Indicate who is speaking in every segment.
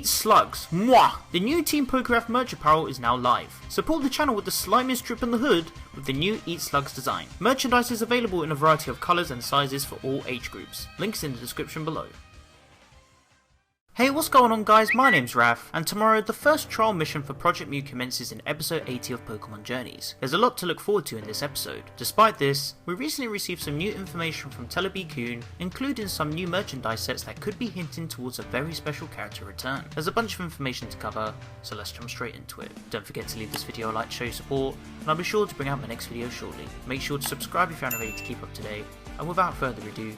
Speaker 1: Eat slugs. Mwah! The new Team Pokeref merch apparel is now live. Support the channel with the slimiest drip in the hood with the new Eat Slugs design. Merchandise is available in a variety of colours and sizes for all age groups. Links in the description below. Hey, what's going on guys, my name's Raph, and tomorrow the first trial mission for Project Mew commences in episode 80 of Pokémon Journeys. There's a lot to look forward to in this episode. Despite this, we recently received some new information from Telebi-kun, including some new merchandise sets that could be hinting towards a very special character return. There's a bunch of information to cover, so let's jump straight into it. Don't forget to leave this video a like to show your support, and I'll be sure to bring out my next video shortly. Make sure to subscribe if you aren't ready to keep up to date, and without further ado,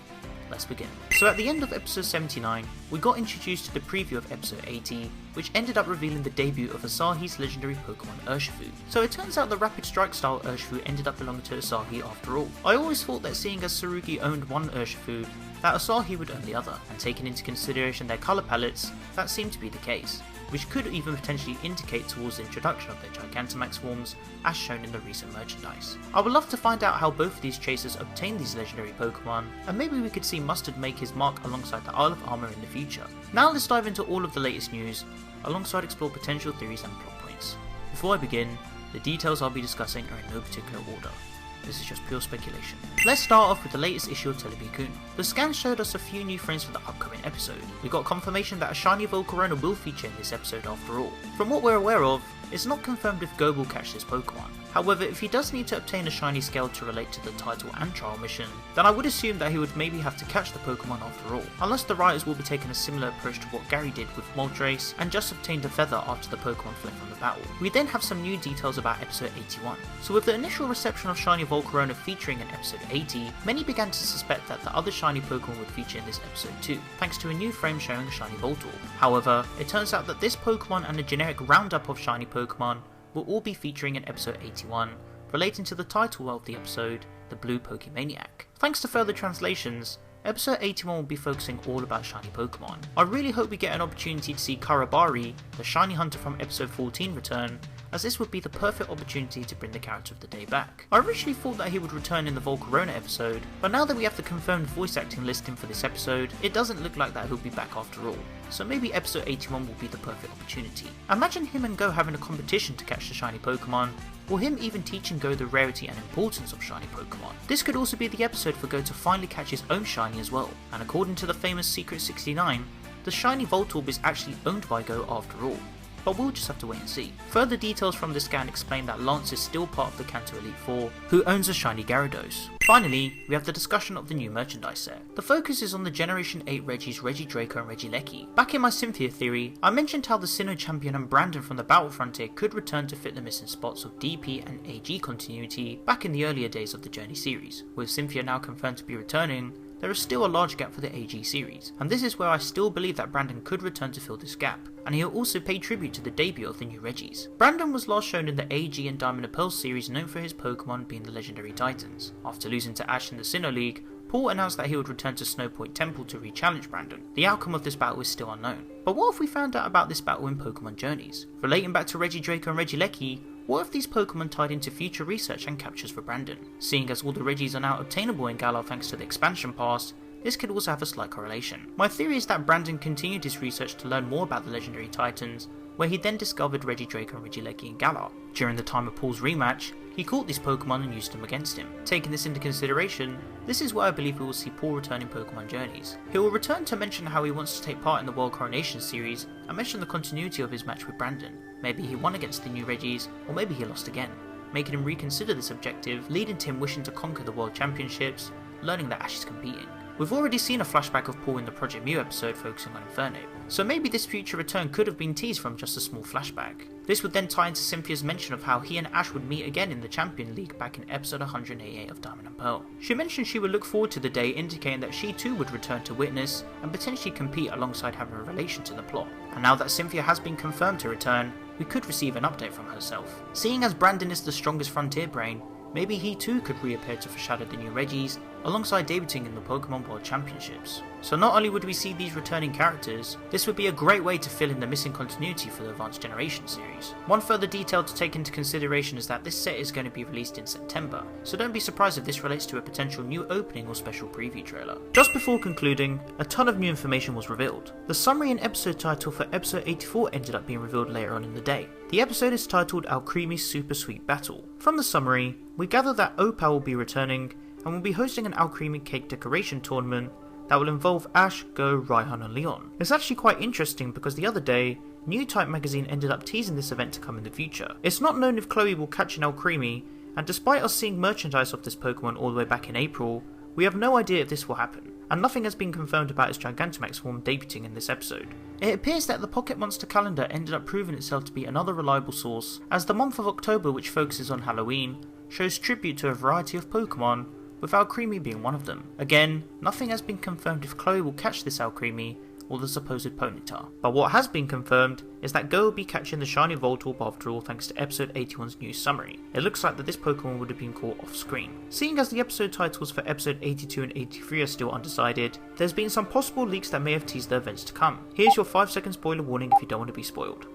Speaker 1: let's begin. So at the end of episode 79, we got introduced to the preview of episode 80, which ended up revealing the debut of Asahi's legendary Pokemon Urshifu. So it turns out the Rapid Strike style Urshifu ended up belonging to Asahi after all. I always thought that seeing as Tsurugi owned one Urshifu, that Asahi would own the other, and taking into consideration their colour palettes, that seemed to be the case, which could even potentially indicate towards the introduction of their Gigantamax forms, as shown in the recent merchandise. I would love to find out how both of these chasers obtained these legendary Pokemon, and maybe we could see Mustard make his mark alongside the Isle of Armor in the future. Now let's dive into all of the latest news, alongside explore potential theories and plot points. Before I begin, the details I'll be discussing are in no particular order. This is just pure speculation. Let's start off with the latest issue of Telebi-kun. The scan showed us a few new frames for the upcoming episode. We got confirmation that a shiny Volcarona will feature in this episode after all. From what we're aware of, it's not confirmed if Go will catch this Pokemon. However, if he does need to obtain a shiny scale to relate to the title and trial mission, then I would assume that he would maybe have to catch the Pokemon after all, unless the writers will be taking a similar approach to what Gary did with Moltres and just obtained a feather after the Pokemon fled from the battle. We then have some new details about episode 81. So with the initial reception of shiny Volcarona featuring in episode 80, many began to suspect that the other shiny Pokemon would feature in this episode too, thanks to a new frame showing a shiny Voltorb. However, it turns out that this Pokemon and a generic roundup of shiny Pokemon will all be featuring in episode 81, relating to the title of the episode, The Blue Pokémaniac. Thanks to further translations, episode 81 will be focusing all about shiny Pokemon. I really hope we get an opportunity to see Karabari, the shiny hunter from episode 14, return, as this would be the perfect opportunity to bring the character of the day back. I originally thought that he would return in the Volcarona episode, but now that we have the confirmed voice acting listing for this episode, it doesn't look like that he'll be back after all. So maybe episode 81 will be the perfect opportunity. Imagine him and Go having a competition to catch the shiny Pokemon, or him even teaching Go the rarity and importance of shiny Pokemon. This could also be the episode for Go to finally catch his own shiny as well, and according to the famous Secret 69, the shiny Voltorb is actually owned by Go after all. But we'll just have to wait and see. Further details from the scan explain that Lance is still part of the Kanto Elite Four, who owns a shiny Gyarados. Finally, we have the discussion of the new merchandise set. The focus is on the Generation 8 Regis Regidrago and Regieleki. Back in my Cynthia theory, I mentioned how the Sinnoh champion and Brandon from the Battle Frontier could return to fit the missing spots of DP and AG continuity back in the earlier days of the Journey series. With Cynthia now confirmed to be returning, there is still a large gap for the AG series, and this is where I still believe that Brandon could return to fill this gap, and he'll also pay tribute to the debut of the new Regis. Brandon was last shown in the AG and Diamond and Pearl series, known for his Pokemon being the legendary Titans. After losing to Ash in the Sinnoh League, Paul announced that he would return to Snowpoint Temple to re-challenge Brandon. The outcome of this battle is still unknown. But what if we found out about this battle in Pokemon Journeys? Relating back to Regidrago and Regieleki, what if these Pokemon tied into future research and captures for Brandon? Seeing as all the Regis are now obtainable in Galar thanks to the expansion pass, this could also have a slight correlation. My theory is that Brandon continued his research to learn more about the legendary Titans, where he then discovered Regidrago and Regieleki in Galar. During the time of Paul's rematch, he caught these Pokemon and used them against him. Taking this into consideration, this is where I believe we will see Paul return in Pokemon Journeys. He will return to mention how he wants to take part in the World Coronation series and mention the continuity of his match with Brandon. Maybe he won against the new Regis, or maybe he lost again, making him reconsider this objective, leading to him wishing to conquer the World Championships, learning that Ash is competing. We've already seen a flashback of Paul in the Project Mew episode focusing on Inferno, so maybe this future return could have been teased from just a small flashback. This would then tie into Cynthia's mention of how he and Ash would meet again in the Champion League back in episode 188 of Diamond and Pearl. She mentioned she would look forward to the day, indicating that she too would return to witness and potentially compete alongside having a relation to the plot. And now that Cynthia has been confirmed to return, we could receive an update from herself. Seeing as Brandon is the strongest frontier brain, maybe he too could reappear to foreshadow the new Regis, alongside debuting in the Pokemon World Championships. So not only would we see these returning characters, this would be a great way to fill in the missing continuity for the Advanced Generation series. One further detail to take into consideration is that this set is going to be released in September, so don't be surprised if this relates to a potential new opening or special preview trailer. Just before concluding, a ton of new information was revealed. The summary and episode title for episode 84 ended up being revealed later on in the day. The episode is titled Alcremie's Super Sweet Battle. From the summary, we gather that Opal will be returning and will be hosting an Alcremie cake decoration tournament that will involve Ash, Go, Raihan and Leon. It's actually quite interesting because the other day, New Type magazine ended up teasing this event to come in the future. It's not known if Chloe will catch an Alcremie, and despite us seeing merchandise of this Pokemon all the way back in April, we have no idea if this will happen, and nothing has been confirmed about its Gigantamax form debuting in this episode. It appears that the Pocket Monster calendar ended up proving itself to be another reliable source, as the month of October, which focuses on Halloween, shows tribute to a variety of Pokemon, with Alcremie being one of them. Again, nothing has been confirmed if Chloe will catch this Alcremie or the supposed Ponyta. But what has been confirmed is that Go will be catching the shiny Voltorb after all, thanks to episode 81's new summary. It looks like that this Pokemon would have been caught off screen. Seeing as the episode titles for episode 82 and 83 are still undecided, there's been some possible leaks that may have teased the events to come. Here's your 5-second spoiler warning if you don't want to be spoiled.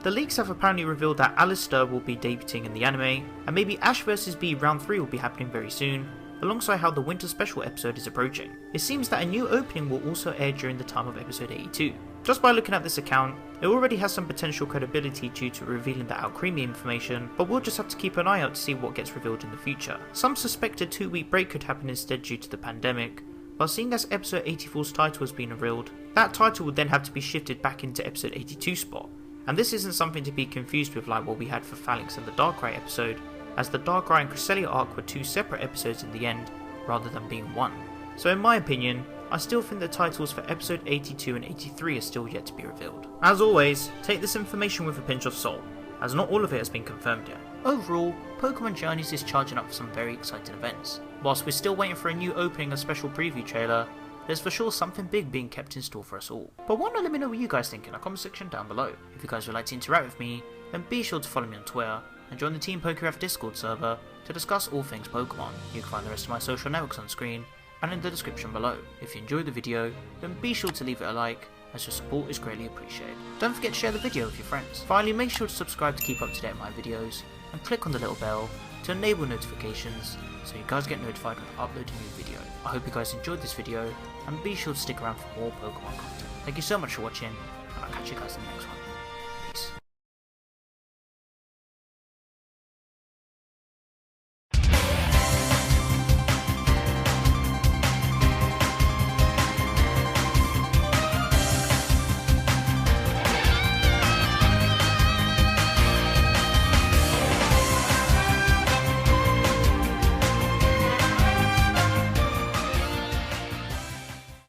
Speaker 1: The leaks have apparently revealed that Allister will be debuting in the anime, and maybe Ash vs B Round 3 will be happening very soon, alongside how the Winter Special episode is approaching. It seems that a new opening will also air during the time of episode 82. Just by looking at this account, it already has some potential credibility due to revealing the Alcremie information, but we'll just have to keep an eye out to see what gets revealed in the future. Some suspect a 2-week break could happen instead due to the pandemic, but seeing as episode 84's title has been revealed, that title would then have to be shifted back into episode 82 spot. And this isn't something to be confused with like what we had for Phalanx and the Darkrai episode, as the Darkrai and Cresselia arc were 2 separate episodes in the end, rather than being one. So in my opinion, I still think the titles for episode 82 and 83 are still yet to be revealed. As always, take this information with a pinch of salt, as not all of it has been confirmed yet. Overall, Pokémon Journeys is charging up for some very exciting events. Whilst we're still waiting for a new opening and special preview trailer, there's for sure something big being kept in store for us all. But why not let me know what you guys think in the comment section down below. If you guys would like to interact with me, then be sure to follow me on Twitter and join the Team PokeRef Discord server to discuss all things Pokemon. You can find the rest of my social networks on screen and in the description below. If you enjoyed the video, then be sure to leave it a like, as your support is greatly appreciated. Don't forget to share the video with your friends. Finally, make sure to subscribe to keep up to date with my videos, and click on the little bell to enable notifications so you guys get notified when I upload a new video. I hope you guys enjoyed this video, and be sure to stick around for more Pokemon content. Thank you so much for watching, and I'll catch you guys in the next one.